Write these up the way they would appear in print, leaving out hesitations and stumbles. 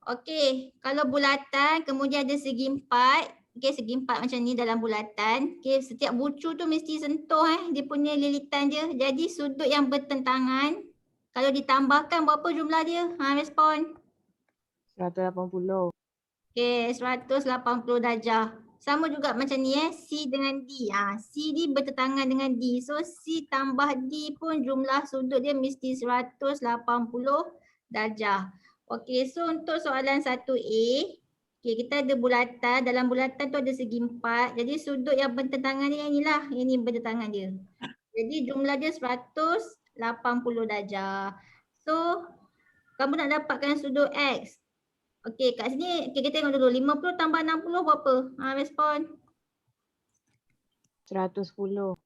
Okey, kalau bulatan kemudian ada segi empat. Okey, segi empat macam ni dalam bulatan. Okey, setiap bucu tu mesti sentuh dia punya lilitan dia. Jadi sudut yang bertentangan kalau ditambahkan berapa jumlah dia? Respon. 180. Okey, 180 darjah. Sama juga macam ni C dengan D. C ni bertentangan dengan D. So C tambah D pun jumlah sudut dia mesti 180 darjah. Okey, so untuk soalan 1A, okey, kita ada bulatan. Dalam bulatan tu ada segi empat. Jadi sudut yang bertentangan dia inilah. Ini bertentangan dia. Jadi jumlah dia 180 darjah. So kamu nak dapatkan sudut X. Okey, kat sini kita tengok dulu 50 tambah 60 berapa? Respon. 110.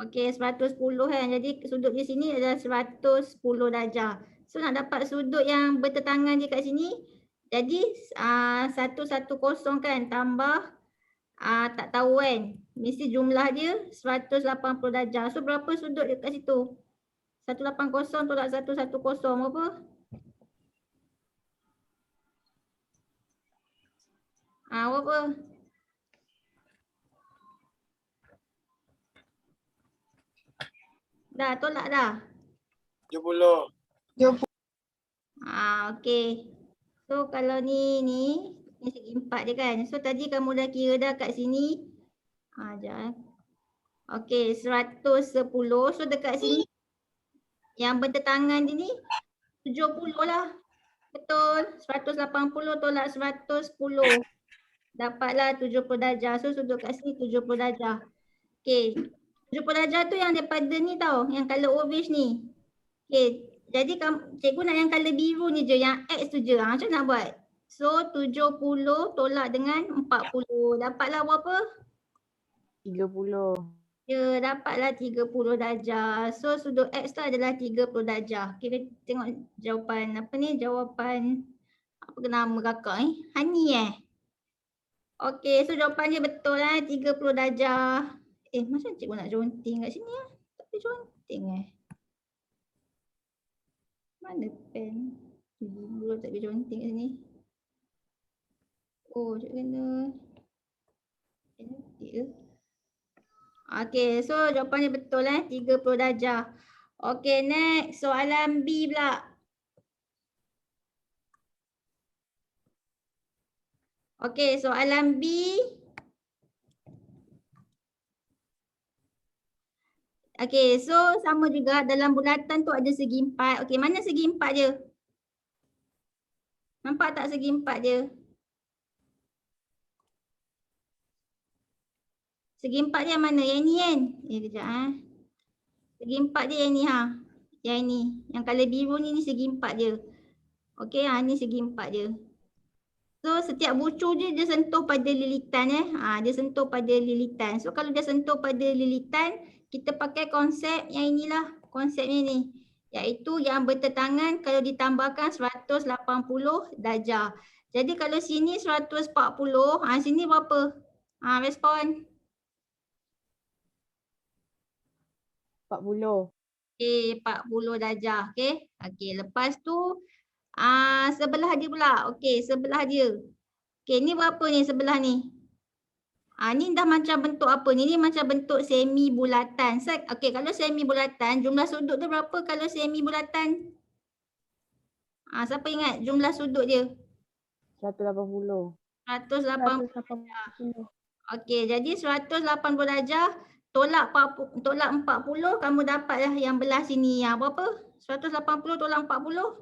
Okey, 110 kan. Jadi sudut di sini adalah 110 darjah. So nak dapat sudut yang bertentangan je kat sini. Jadi 110 kan tambah tak tahu kan. Mesti jumlah dia 180 darjah. So berapa sudut dekat situ? 180 tolak 110 berapa? Berapa? Dah tolak dah. 70. Okey. So kalau ni segi empat je kan. So tadi kamu dah kira dah kat sini. Sekejap. Okey, 110. So dekat sini yang bertentangan dia ni 70 lah. Betul. 180 tolak 110. Dapatlah 70 darjah. So sudut kat sini 70 darjah. Okey. 70 darjah tu yang daripada ni tau. Yang colour orange ni. Okey. Jadi cikgu nak yang colour biru ni je. Yang X tu je. Macam nak buat? So 70 tolak dengan 40. Dapatlah berapa? 30. Ya, dapatlah 30 darjah. So sudut X tu adalah 30 darjah. Okay, kita tengok jawapan apa ni? Jawapan apa nama kakak ni? Hani Okey, so jawapan dia betul 30 darjah. Macam cikgu nak jonting kat sini Tak boleh jonting Mana pen? Cikgu tak boleh jonting kat sini. Oh, cikgu kena cantik ke? Okey, so jawapan dia betul 30 darjah. Okey, next soalan B pula. Okey, soalan B. Okey, so sama juga dalam bulatan tu ada segi empat. Okey, mana segi empat dia? Nampak tak segi empat dia? Segi empat dia mana? Yang ni kan? Kejap Segi empat dia yang ni Yang ni. Yang colour biru ni segi empat dia. Okey, ni segi empat dia. So setiap bucu dia sentuh pada lilitan dia sentuh pada lilitan. So kalau dia sentuh pada lilitan, kita pakai konsep yang inilah. Konsep ni. Iaitu yang bertentangan kalau ditambahkan 180 darjah. Jadi kalau sini 140, sini berapa? Respon. 40. Okey, 40 darjah. Okey, lepas tu sebelah dia pula. Okey, sebelah dia. Okey, ni berapa ni sebelah ni? Ni dah macam bentuk apa ni? Ni macam bentuk semi bulatan. Okey, kalau semi bulatan, jumlah sudut tu berapa kalau semi bulatan? Siapa ingat jumlah sudut dia? 180. 180. Okey, jadi 180 darjah tolak 40, kamu dapatlah yang belah sini. Berapa? 180 tolak 40?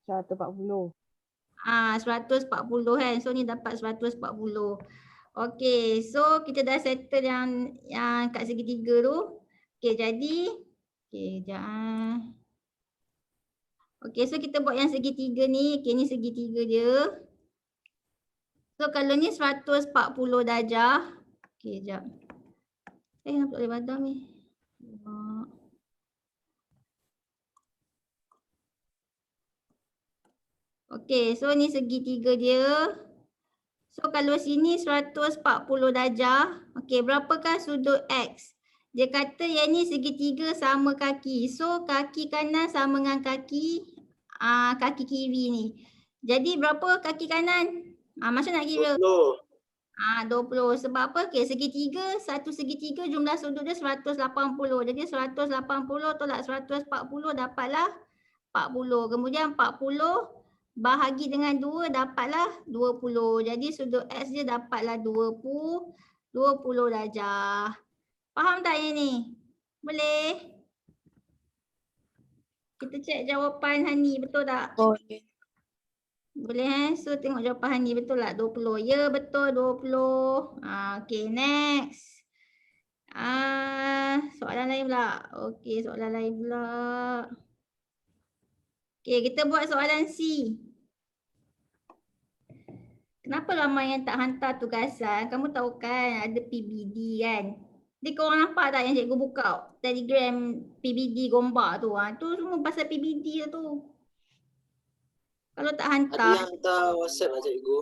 140. 140 kan. So ni dapat 140. Okey, so kita dah settle yang kat segitiga tu. Okey, jadi sekejap. Okey, so kita buat yang segitiga ni. Okey, ni segitiga dia. So kalau ni 140 darjah. Okey, sekejap. Kenapa tak boleh padam ni? Okey, so ni segitiga dia. So kalau sini 140 darjah. Okey, berapakah sudut X? Dia kata yang ni segitiga sama kaki. So kaki kanan sama dengan kaki kiri ni. Jadi berapa kaki kanan? Macam nak kira? 20. 20. Sebab apa? Okay, segitiga, satu segitiga jumlah sudut dia 180. Jadi 180 tolak 140 dapatlah 40. Kemudian 40 bahagi dengan 2 dapatlah 20. Jadi sudut X dia dapatlah 20 darjah. Faham tak yang ni? Boleh? Kita cek jawapan Hani, betul tak? Boleh. Boleh So tengok jawapan Hani betul tak? 20. Ya betul 20. Okay, next. Soalan lain pula. Okay, soalan lain pula. Okay, kita buat soalan C. Kenapa ramai yang tak hantar tugasan? Kamu tahu kan ada PBD kan? Jadi korang nampak tak yang cikgu buka Telegram PBD Gombak tu? Tu semua pasal PBD lah tu. Kalau tak Ada hantar, yang hantar WhatsApp lah cikgu.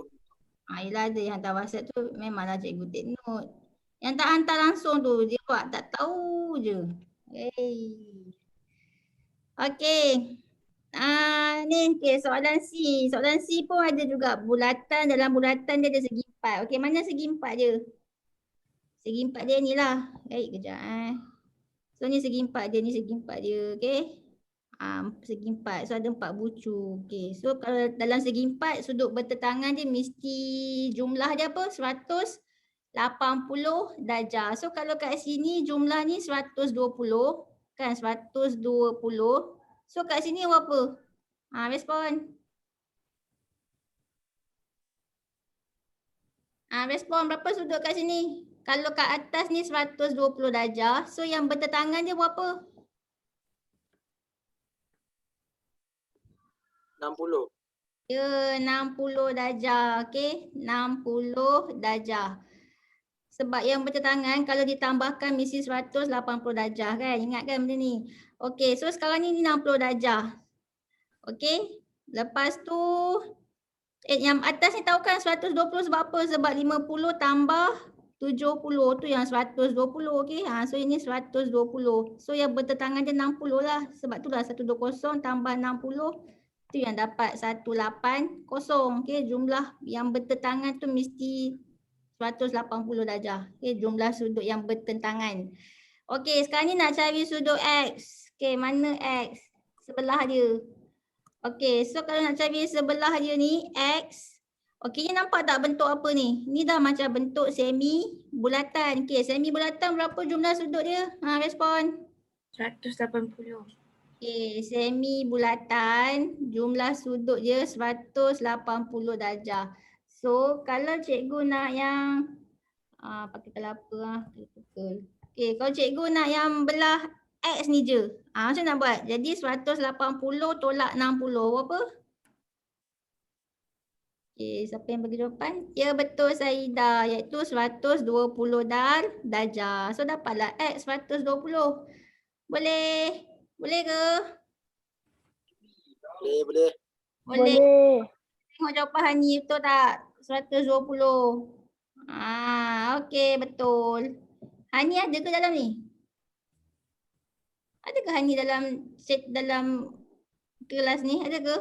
yelah ada yang hantar WhatsApp tu memanglah cikgu take note. Yang tak hantar langsung tu dia buat tak tahu je. Okay. Ni okay, soalan C. Soalan C pun ada juga bulatan. Dalam bulatan dia ada segi empat. Okay, mana segi empat dia? Segi empat dia ni lah. Kejap So ni segi empat dia, ni segi empat dia. Okay. Segi empat. So ada 4 bucu. Okay. So kalau dalam segi empat, sudut bertentangan dia mesti jumlah dia apa? 180 darjah. So kalau kat sini jumlah ni 120. Kan 120. So kat sini berapa? Respon. Respon berapa sudut kat sini? Kalau kat atas ni 120 darjah. So yang bertentangan dia berapa? 60. Ya, 60 darjah. Okay, 60 darjah. Sebab yang bertentangan kalau ditambahkan mesti 180 darjah kan. Ingat kan benda ni? Okay, so sekarang ni 60 darjah. Okay, lepas tu yang atas ni tahu kan 120 sebab apa? Sebab 50 tambah 70 tu yang 120. Okay, so ini 120. So yang bertentangan dia 60 lah. Sebab tu lah 120 tambah 60. Tu yang dapat 180. Okay, jumlah yang bertentangan tu mesti 180 darjah. Okay, jumlah sudut yang bertentangan. Okay, sekarang ni nak cari sudut X. Okay, mana X? Sebelah dia. Okay, so kalau nak cari sebelah dia ni, X. Okay, ni nampak tak bentuk apa ni? Ni dah macam bentuk semi bulatan. Okay, semi bulatan berapa jumlah sudut dia? Respon. 180. Okay, semi bulatan jumlah sudut dia 180 darjah. So, kalau cikgu nak yang pakai kelapa Okay, kalau cikgu nak yang belah X ni je. Macam nak buat? Jadi 180 tolak 60 berapa? Okay, siapa yang bagi jawapan? Ya betul Saidah, iaitu 120 darjah. So dapatlah X 120. Boleh? Boleh ke? Boleh. Boleh. Tengok jawapan Hani betul tak? 120. Okey betul. Hani ada ke dalam ni? Adakah Hani dalam kelas ni? Ada ke?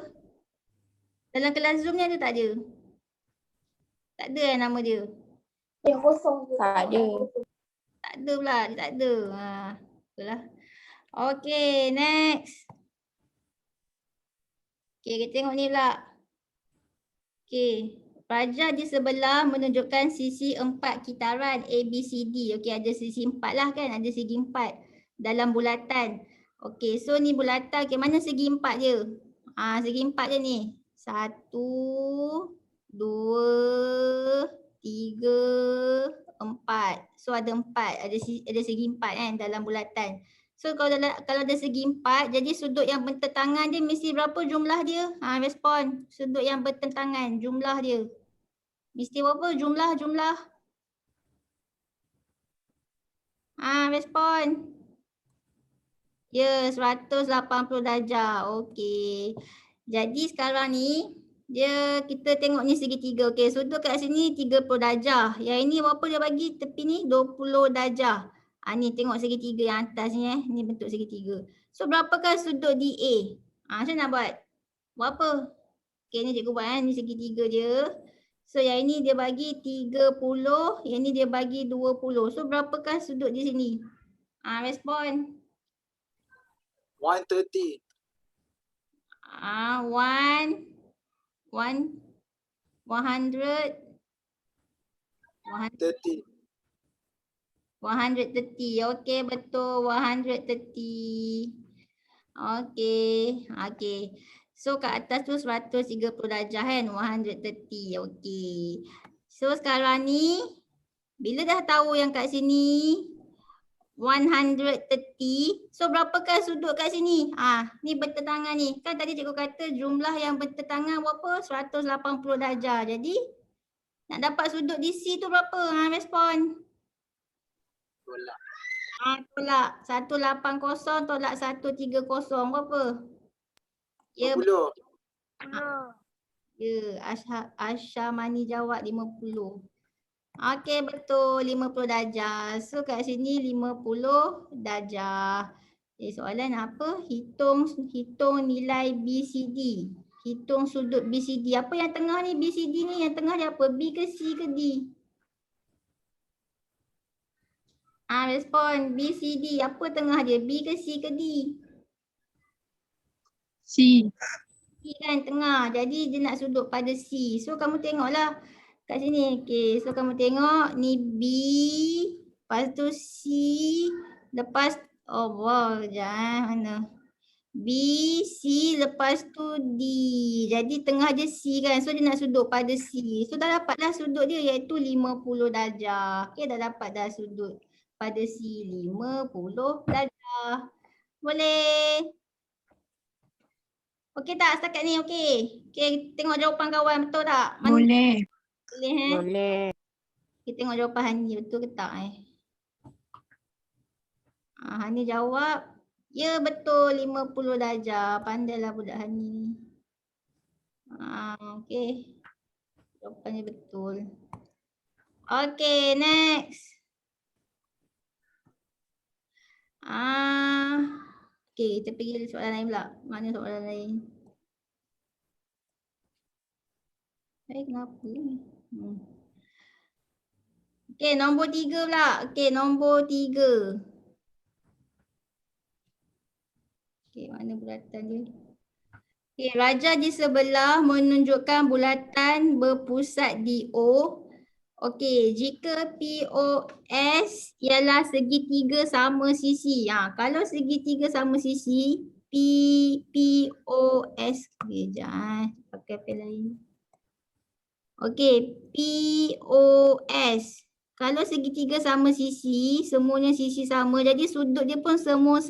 Dalam kelas Zoom ni ada tak dia? Tak ada nama dia. Yang kosong tu. Tak ada. Tak ada pula, dia tak ada. Itulah. Okay, next. Okay, kita tengok ni pula. Okay, pelajar di sebelah menunjukkan sisi 4 kitaran ABCD. Okay, ada sisi 4 lah kan, ada segi 4 dalam bulatan. Okay, so ni bulatan. Okay, mana segi 4 dia? Segi 4 dia ni. 1, 2, 3, 4. So ada 4, ada segi 4 kan dalam bulatan. So kalau ada segi 4, jadi sudut yang bertentangan dia mesti berapa jumlah dia? Respon. Sudut yang bertentangan, jumlah dia. Mesti berapa jumlah? Respon. Ya, 180 darjah. Okey. Jadi sekarang ni kita tengok ni segitiga. Okey, sudut kat sini 30 darjah. Yang ini berapa dia bagi? Tepi ni 20 darjah. Ni tengok segitiga yang atas ni Ni bentuk segitiga. So berapakah sudut DA? Macam nak buat? Berapa? Okey, ni cikgu buat ni segitiga dia. So yang ini dia bagi 30, yang ni dia bagi 20. So berapakah sudut di sini? Respon. 130. 100 30. 130. Okey, betul 130. Okey. So kat atas tu 130 darjah kan, 130. Okey. So sekarang ni bila dah tahu yang kat sini 130, so berapakah sudut kat sini? Ni bertentangan ni. Kan tadi cikgu kata jumlah yang bertentangan berapa? 180 darjah. Jadi nak dapat sudut di C tu berapa? Respon. Tolak. Tolak. 180 tolak 130 berapa? Ya, 50. ya. Asyamani jawab 50. Okey, betul 50 darjah. So kat sini 50 darjah. Soalan apa? Hitung nilai BCD. Hitung sudut BCD. Apa yang tengah ni BCD ni? Yang tengah dia apa? B ke C ke D? Respon BCD. Apa tengah dia? B ke C ke D? C. C kan tengah. Jadi dia nak sudut pada C. So kamu tengoklah kat sini. Okay. So kamu tengok ni B. Lepas tu C. Lepas mana? B, C, lepas tu D. Jadi tengah dia C kan. So dia nak sudut pada C. So dah dapatlah sudut dia iaitu 50 darjah. Okay, dah dapat dah sudut pada C 50 darjah. Boleh? Okey tak setakat ni? Okey. Okey, tengok jawapan kawan betul tak? Boleh. Boleh Boleh. Kita tengok jawapan Hani betul ke tak Hani jawab ya betul 50 darjah. Pandailah budak Hani ni. Okey. Jawapannya betul. Okey, next. Okey, kita pergi soalan lain pula. Mana soalan lain? Kenapa ni? Okey, nombor 3 pula. Okey, nombor 3. Okey, mana bulatan dia? Okey, raja di sebelah menunjukkan bulatan berpusat di O. Okey, jika POS ialah segitiga sama sisi. Kalau segitiga sama sisi, POS. Sekejap pakai pen lain. Okey, POS. Kalau segitiga sama sisi, semuanya sisi sama. Jadi sudut dia pun semua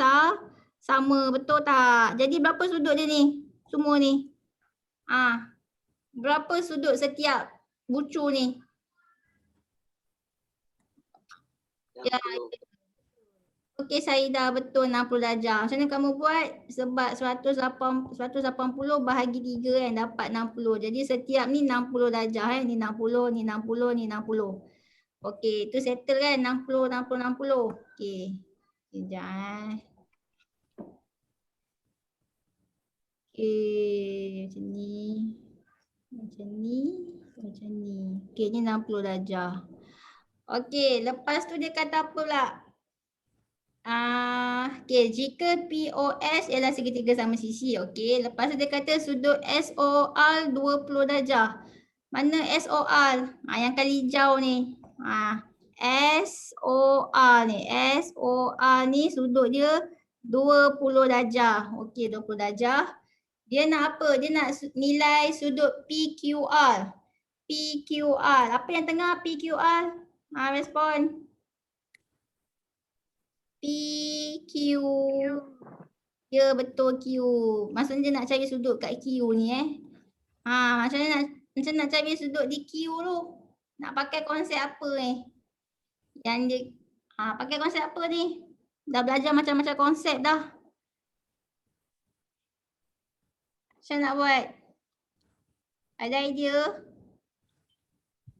sama. Betul tak? Jadi berapa sudut dia ni? Semua ni. Berapa sudut setiap bucu ni? Ya. Okey, Saidah betul 60 darjah. Macam mana kamu buat? Sebab 180 bahagi 3 kan dapat 60. Jadi setiap ni 60 darjah kan. Ni 60, ni 60, ni 60. Okey, tu settle kan 60, 60, 60. Okey. Sekejap Okey, macam ni. Macam ni. Okey, ni 60 darjah. Okey, lepas tu dia kata apa pula? Okey, jika POS ialah segitiga sama sisi. Okey, lepas tu dia kata sudut SOR 20 darjah. Mana SOR? Yang kali hijau ni. SOR ni. SOR ni sudut dia 20 darjah. Okey, 20 darjah. Dia nak apa? Dia nak nilai sudut PQR. PQR. Apa yang tengah PQR? Respon. PQ. Ya betul Q. Maksudnya dia nak cari sudut kat Q ni macam mana nak cari sudut di Q tu? Nak pakai konsep apa ni? Yang dia pakai konsep apa ni? Dah belajar macam-macam konsep dah. Macam nak buat? Ada idea?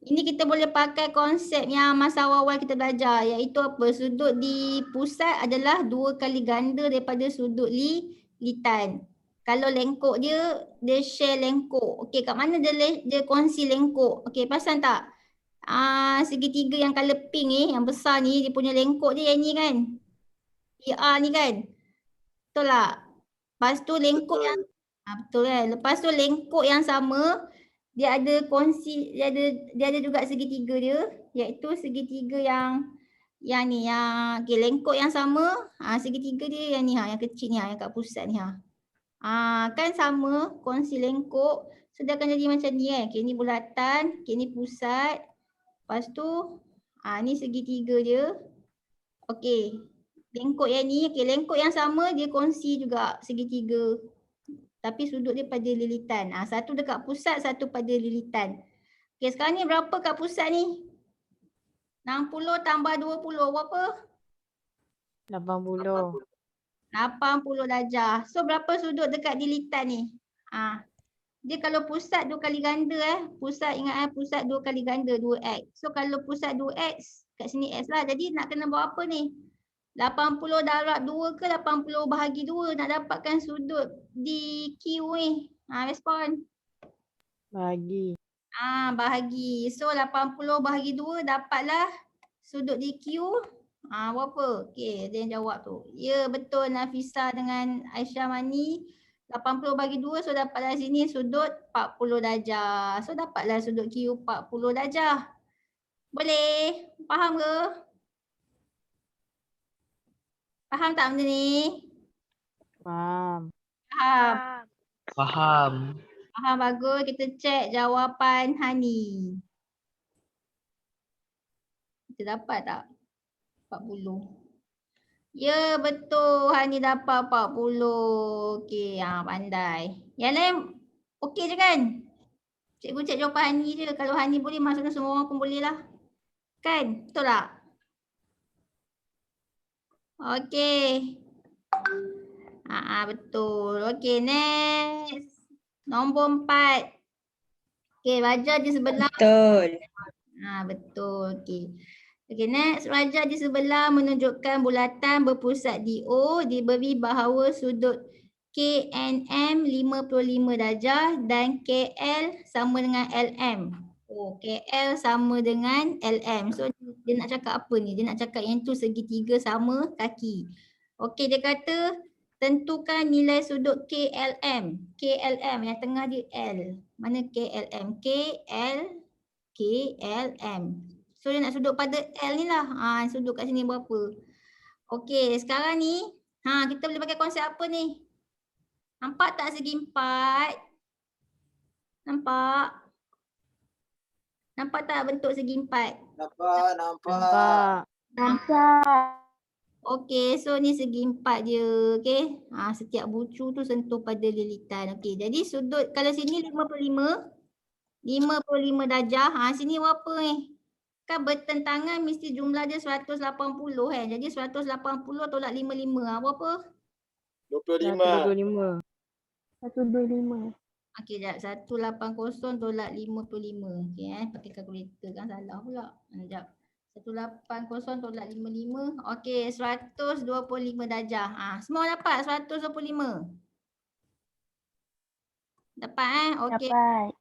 Ini kita boleh pakai konsep yang masa awal-awal kita belajar iaitu apa? Sudut di pusat adalah 2 kali ganda daripada sudut litan. kalau lengkok dia share lengkok. Okey, kat mana dia kongsi lengkok? Okey, perasan tak? Segitiga yang colour pink ni, yang besar ni, dia punya lengkok dia yang ni kan? PR ni kan? Betul tak? Lepas tu lengkok yang betul kan? Lepas tu lengkok yang sama, dia ada kongsi, dia ada juga segitiga dia, iaitu segitiga yang ni, yang okay, lengkok yang sama, segitiga dia yang ni, yang kecil ni, yang kat pusat ni. Kan sama kongsi lengkok, so dia akan jadi macam ni kan. Okay, ni bulatan, okay, ni pusat. Lepas tu ni segitiga dia. Okey, lengkok yang ni, okey, lengkok yang sama dia kongsi juga segitiga. Tapi sudut dia pada lilitan. Satu dekat pusat, satu pada lilitan. Okey, sekarang ni berapa kat pusat ni? 60 tambah 20 berapa? 80. 80 darjah. So berapa sudut dekat lilitan ni? Dia kalau pusat 2 kali ganda Pusat ingat pusat 2 kali ganda 2x. So kalau pusat 2x, kat sini x lah. Jadi nak kena buat apa ni? 80 darab 2 ke 80 bahagi 2 nak dapatkan sudut di Q ni. Respon. Bahagi. Bahagi. So 80 bahagi 2 dapatlah sudut di Q. Berapa? Okey, dia yang jawab tu. Ya, betul Nafisa dengan Aisyah Mani. 80 bagi 2, so dapatlah sini sudut 40 darjah. So dapatlah sudut Q 40 darjah. Boleh? Faham ke? Faham tak benda ni? Faham. Faham. Faham. Faham, bagus. Kita cek jawapan Hani. Kita dapat tak? 40. Ya, betul. Hani dapat 40. Okey, pandai. Yang lain okey je kan? Cikgu cek jawapan Hani je. Kalau Hani boleh, maksudnya semua orang pun boleh lah. Kan? Betul tak? Okey. Betul. Okey, next. Nombor 4. Okey, Raja di sebelah. Betul. Betul. Okey. Okey, next. Raja di sebelah menunjukkan bulatan berpusat di O, diberi bahawa sudut KNM 55 darjah dan KL sama dengan LM. KL sama dengan LM. So dia nak cakap apa ni? Dia nak cakap yang tu segitiga sama kaki. Okey, dia kata tentukan nilai sudut KLM. KLM yang tengah dia L. Mana KLM? KLM. So dia nak sudut pada L ni lah. Sudut kat sini berapa? Okey, sekarang ni kita boleh pakai konsep apa ni? Nampak tak segi 4? Nampak? Nampak tak bentuk segi 4? Nampak. Okey, so ni segi 4 dia. Okey. Setiap bucu tu sentuh pada lilitan. Okey, jadi sudut kalau sini 55 darjah. Sini berapa ni? Kan bertentangan mesti jumlah dia 180 kan. Jadi 180 tolak 55. Berapa? 25. 125. Okey, sekejap. 180 tolak 55. Okey pakai kalkulator kan salah pula. Sekejap. 180 tolak 55. Okey, 125 darjah. Semua dapat 125. Dapat Okey. Dapat.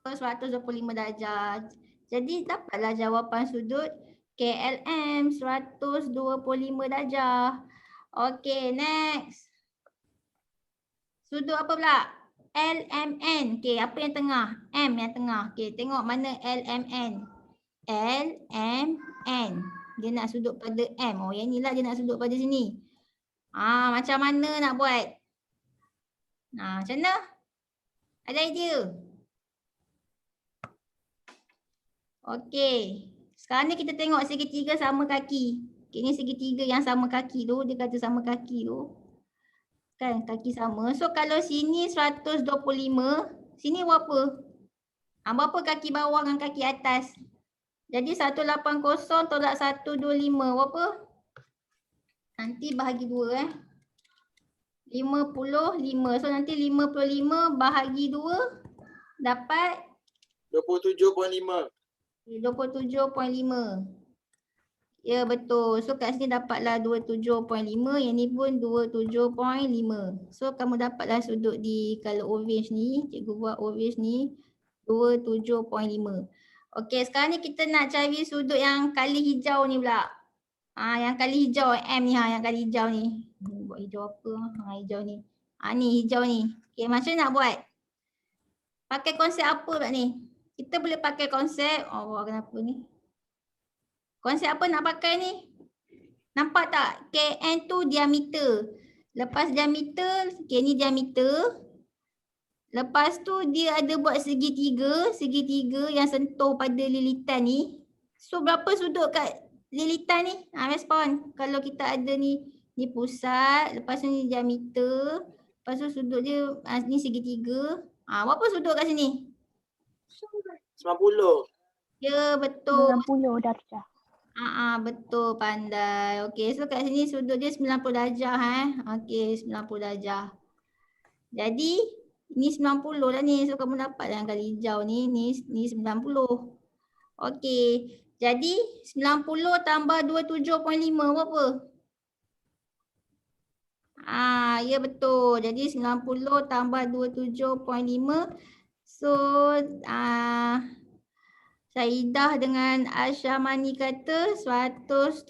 125 darjah. Jadi dapatlah jawapan sudut KLM 125 darjah. Okey, next. Sudut apa pula? LMN. Okey, apa yang tengah? M yang tengah. Okey, tengok mana LMN. LMN. Dia nak sudut pada M. Yang inilah dia nak sudut pada sini. Macam mana nak buat? Macam mana? Ada idea? Okey. Sekarang ni kita tengok segitiga sama kaki. Okay, ni segitiga yang sama kaki tu. Dia kata sama kaki tu. Kan kaki sama. So kalau sini 125. Sini berapa? Berapa kaki bawah dengan kaki atas? Jadi 180 tolak 125. Berapa? Nanti bahagi 2 55. So nanti 55 bahagi 2 dapat 27.5. 27.5. Ya betul. So kat sini dapatlah 27.5, yang ni pun 27.5. So kamu dapatlah sudut di color orange ni, cikgu buat orange ni 27.5. Okey, sekarang ni kita nak cari sudut yang kali hijau ni pula. Yang kali hijau M ni, yang kali hijau ni. Buat hijau apa? Hijau ni. Ni hijau ni. Okey, macam mana nak buat? Pakai konsep apa pula ni? Kita boleh pakai konsep, kenapa ni? Konsep apa nak pakai ni? Nampak tak? KN tu diameter. Lepas diameter, ni diameter. Lepas tu dia ada buat segitiga yang sentuh pada lilitan ni. So berapa sudut kat lilitan ni? Respon. Kalau kita ada ni pusat, lepas tu ni diameter, lepas tu sudut dia ni segitiga. Berapa sudut kat sini? 90. Ya betul. 90 darjah. Betul, pandai. Okey, so kat sini sudut dia 90 darjah Okey, 90 darjah. Jadi ni 90 dah ni. So kamu dapat yang kali hijau ni 90. Okey. Jadi 90 tambah 27.5 berapa? Ya betul. Jadi 90 tambah 27.5. So Saidah dengan Asyamani kata 117.5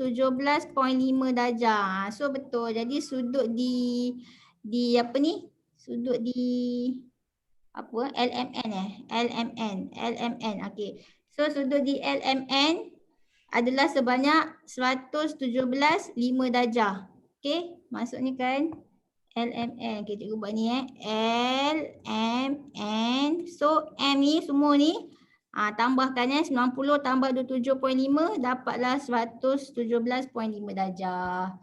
darjah. So betul. Jadi sudut di apa ni? Sudut di apa? LMN. Okey. So sudut di LMN adalah sebanyak 117.5 darjah. Okey, maksudnya kan LMN. Okey, cikgu buat ni LMN. So M ni semua ni tambahkan 90 tambah 27.5 dapatlah 117.5 darjah.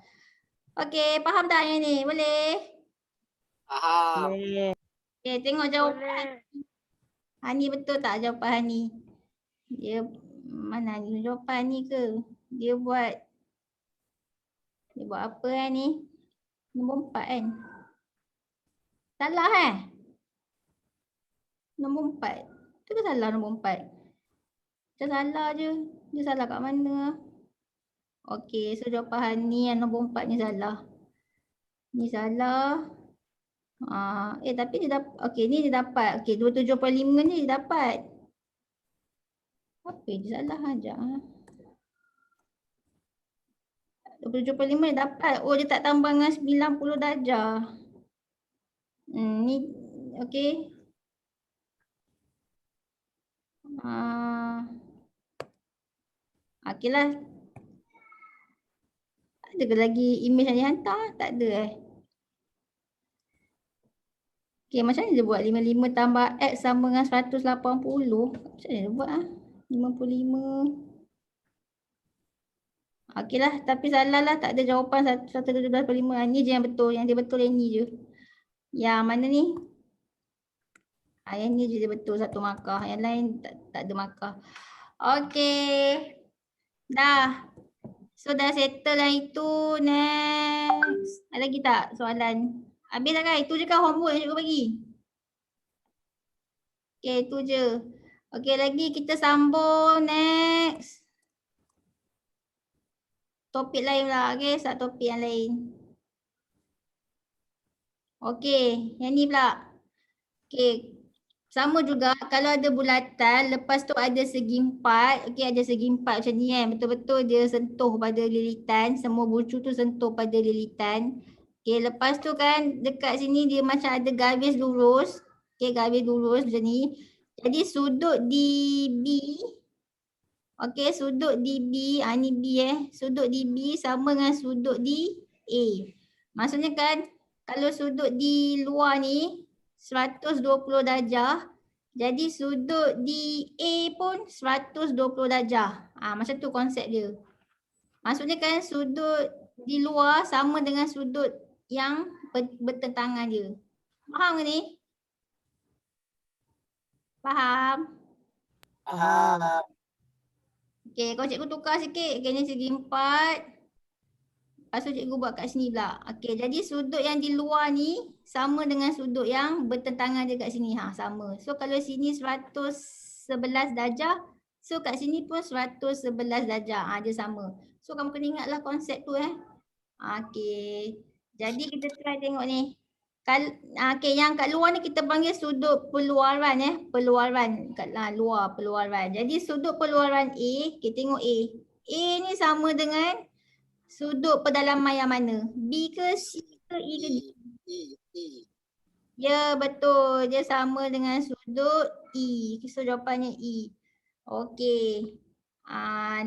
Okey, faham tak yang ni? Boleh? Faham. Boleh. Okey, tengok jawapan. Hani betul tak jawapan Hani? Dia mana ni jawapan ni ke? Dia buat apa ni? Nombor 4 kan? Salah Nombor 4. Tu ke salah nombor 4? Macam salah je. Dia salah kat mana? Okey, so jawapan ni yang nombor 4 ni salah. Ni salah. Tapi dia dapat. Okey, ni dia dapat. Okey, 27.5 ni dia dapat. Apa dia salah ajak 27.5 dia dapat. Oh, dia tak tambah dengan 90 darjah. Ni okey. Okeylah. Ada ke lagi image yang dihantar? Tak ada Okey, macam mana dia buat 55 tambah X sama dengan 180? Macam mana dia buat 55. Okeylah, tapi salah lah. Tak ada jawapan 117.5. Ni je yang betul. Yang dia betul yang ni je. Yang mana ni? Yang ni je dia betul 1 markah. Yang lain tak ada markah. Okey. Dah. So dah settle yang itu. Next. Ada lagi tak soalan? Habis dah kan? Itu je kan homework yang cikgu bagi? Okey, itu je. Okey, lagi kita sambung. Next. Topik lain pula. Okey, satu topik yang lain. Okey, yang ni pula. Okey. Sama juga kalau ada bulatan, lepas tu ada segi 4. Okey, ada segi 4 macam ni kan. Betul-betul dia sentuh pada lilitan. Semua bucu tu sentuh pada lilitan. Okey, lepas tu kan dekat sini dia macam ada garis lurus. Okey, garis lurus macam ni. Jadi sudut di B. Okey, sudut di B. Ni B Sudut di B sama dengan sudut di A. Maksudnya kan kalau sudut di luar ni 120 darjah. Jadi sudut di A pun 120 darjah. Macam tu konsep dia. Maksudnya kan sudut di luar sama dengan sudut yang bertentangan dia. Faham ke ni? Faham? Faham. Okey, kalau cikgu tukar sikit. Okey, ni segi 4. Lepas tu cikgu buat kat sini pula. Okey, jadi sudut yang di luar ni sama dengan sudut yang bertentangan dia kat sini. Sama. So kalau sini 111 darjah. So kat sini pun 111 darjah. Dia sama. So kamu kena ingatlah konsep tu Okey. Jadi kita try tengok ni. Okey, yang kat luar ni kita panggil sudut peluaran peluaran kat luar peluaran. Jadi sudut peluaran A, kita tengok A. A ni sama dengan sudut pedalaman yang mana? B ke C ke E ke D? E. Ya, betul. Dia sama dengan sudut E. So jawapannya E. Okey.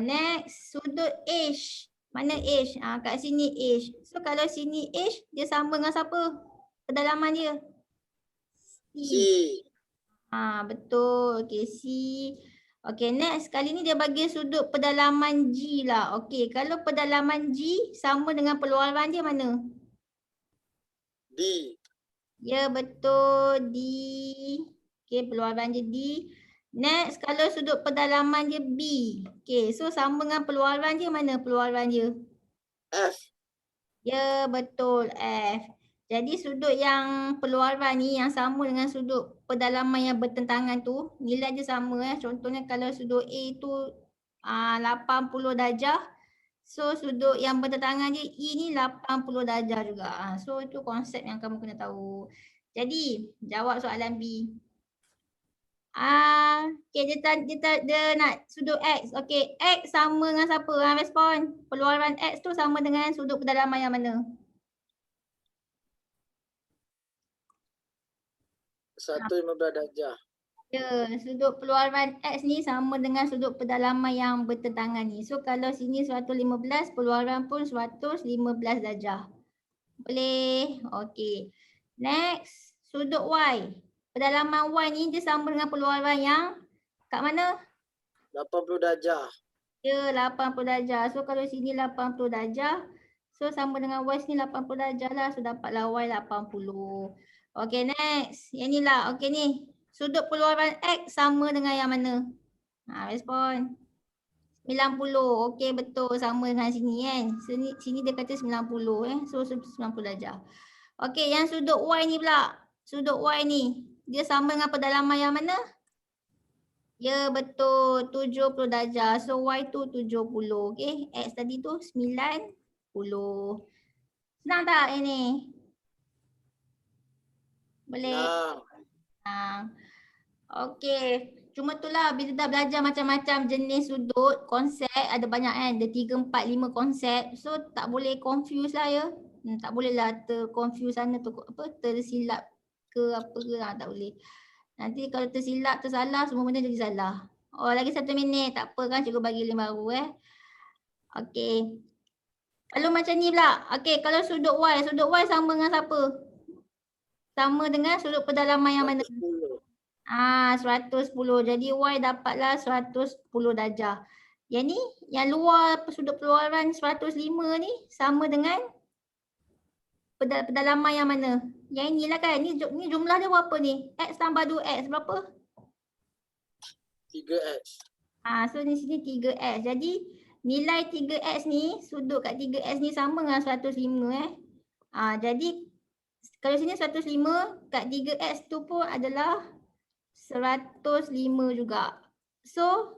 Next, sudut H. Mana H? Kat sini H. So kalau sini H, dia sama dengan siapa? Pedalaman dia? C. Betul. Okey, C. Okey, next. Kali ni dia bagi sudut pedalaman G lah. Okey, kalau pedalaman G sama dengan peluaran dia mana? D. Ya, betul. D. Okey, peluaran dia D. Next, kalau sudut pedalaman dia B. Okey, so sama dengan peluaran dia mana peluaran dia? F. Ya, betul. F. Jadi sudut yang peluaran ni yang sama dengan sudut pedalaman yang bertentangan tu, nilai dia sama Contohnya kalau sudut A tu 80 darjah. So sudut yang bertentangan dia E ni 80 darjah juga. So itu konsep yang kamu kena tahu. Jadi jawab soalan B. Okay, dia nak sudut X. Okay, X sama dengan siapa? Respon. Peluaran X tu sama dengan sudut pedalaman yang mana? 115 darjah. Ya, sudut peluaran X ni sama dengan sudut pedalaman yang bertentangan ni. So kalau sini 115, peluaran pun 115 darjah. Boleh? Okay. Next, sudut Y. Pedalaman Y ni dia sama dengan peluaran yang kat mana? 80 darjah. Ya, 80 darjah. So kalau sini 80 darjah, so sama dengan Y sini 80 darjah lah. So dapatlah Y 80. Okay, next. Yang ni lah. Okay ni. Sudut peluaran X sama dengan yang mana? Respon. 90. Okay, betul. Sama dengan sini kan. Sini dia kata 90 So 90 darjah. Okay, yang sudut Y ni pula. Sudut Y ni. Dia sama dengan pedalaman yang mana? Ya, betul. 70 darjah. So Y tu 70. Okay. X tadi tu 90. Senang tak ini? Boleh? Okay. Cuma tu lah bila dah belajar macam-macam jenis sudut, konsep ada banyak kan. Ada 3, 4, 5 konsep. So tak boleh confuse lah ya. Tak boleh lah terconfuse sana tu tersilap ke apa ke tak boleh. Nanti kalau tersilap, tersalah semua benda jadi salah. Oh lagi 1 minit tak apa kan cikgu bagi link baru Okay. Kalau macam ni pula. Okay kalau sudut Y sama dengan siapa? Sama dengan sudut pedalaman yang mana? 110. Jadi Y dapatlah 110 darjah. Yang ni, yang luar sudut peluaran 105 ni sama dengan pedalaman yang mana? Yang inilah kan. Ni jumlah dia berapa ni? X tambah 2X berapa? 3X. So di sini 3X. Jadi nilai 3X ni, sudut kat 3X ni sama dengan 105 Jadi kalau sini 105, kat 3X tu pun adalah 105 juga. So